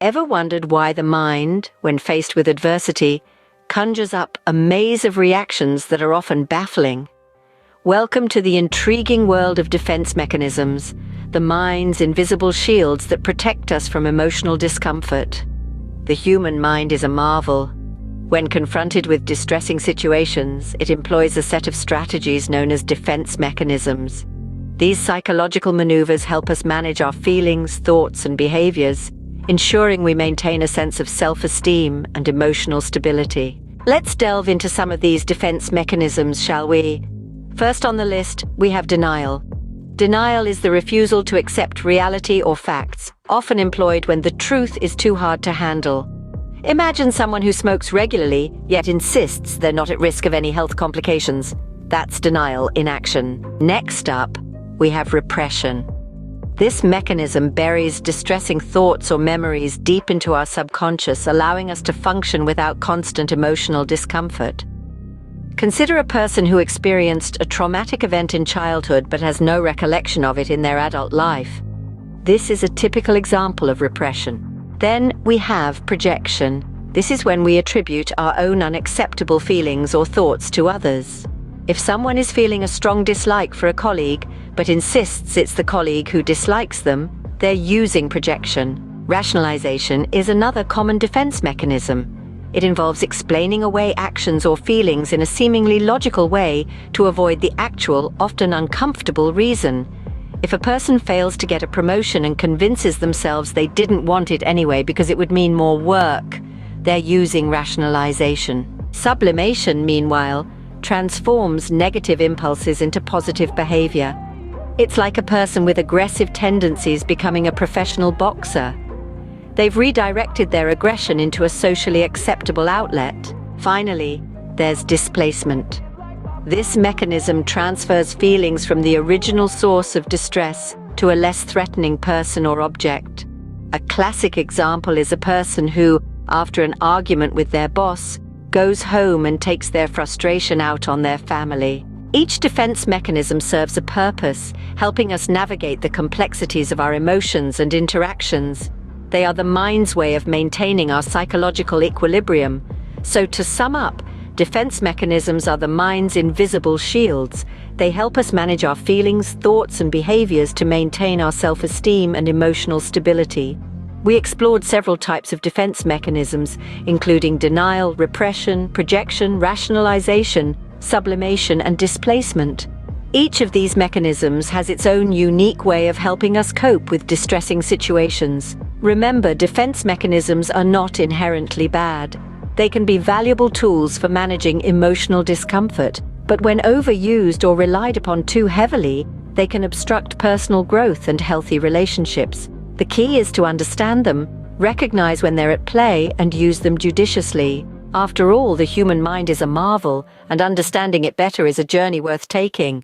Ever wondered why the mind, when faced with adversity, conjures up a maze of reactions that are often baffling? Welcome to the intriguing world of defense mechanisms, the mind's invisible shields that protect us from emotional discomfort. The human mind is a marvel. When confronted with distressing situations, it employs a set of strategies known as defense mechanisms. These psychological maneuvers help us manage our feelings, thoughts, and behaviors, ensuring we maintain a sense of self-esteem and emotional stability. Let's delve into some of these defense mechanisms, shall we? First on the list, we have denial. Denial is the refusal to accept reality or facts, often employed when the truth is too hard to handle. Imagine someone who smokes regularly, yet insists they're not at risk of any health complications. That's denial in action. Next up, we have repression. This mechanism buries distressing thoughts or memories deep into our subconscious, allowing us to function without constant emotional discomfort. Consider a person who experienced a traumatic event in childhood but has no recollection of it in their adult life. This is a typical example of repression. Then we have projection. This is when we attribute our own unacceptable feelings or thoughts to others. If someone is feeling a strong dislike for a colleague, but insists it's the colleague who dislikes them, they're using projection. Rationalization is another common defense mechanism. It involves explaining away actions or feelings in a seemingly logical way to avoid the actual, often uncomfortable reason. If a person fails to get a promotion and convinces themselves they didn't want it anyway because it would mean more work, they're using rationalization. Sublimation, meanwhile, transforms negative impulses into positive behavior. It's like a person with aggressive tendencies becoming a professional boxer. They've redirected their aggression into a socially acceptable outlet. Finally, there's displacement. This mechanism transfers feelings from the original source of distress to a less threatening person or object. A classic example is a person who, after an argument with their boss, goes home and takes their frustration out on their family. Each defense mechanism serves a purpose, helping us navigate the complexities of our emotions and interactions. They are the mind's way of maintaining our psychological equilibrium. So to sum up, defense mechanisms are the mind's invisible shields. They help us manage our feelings, thoughts, and behaviors to maintain our self-esteem and emotional stability. We explored several types of defense mechanisms, including denial, repression, projection, rationalization, sublimation, and displacement. Each of these mechanisms has its own unique way of helping us cope with distressing situations. Remember, defense mechanisms are not inherently bad. They can be valuable tools for managing emotional discomfort, but when overused or relied upon too heavily, they can obstruct personal growth and healthy relationships. The key is to understand them, recognize when they're at play, and use them judiciously. After all, the human mind is a marvel, and understanding it better is a journey worth taking.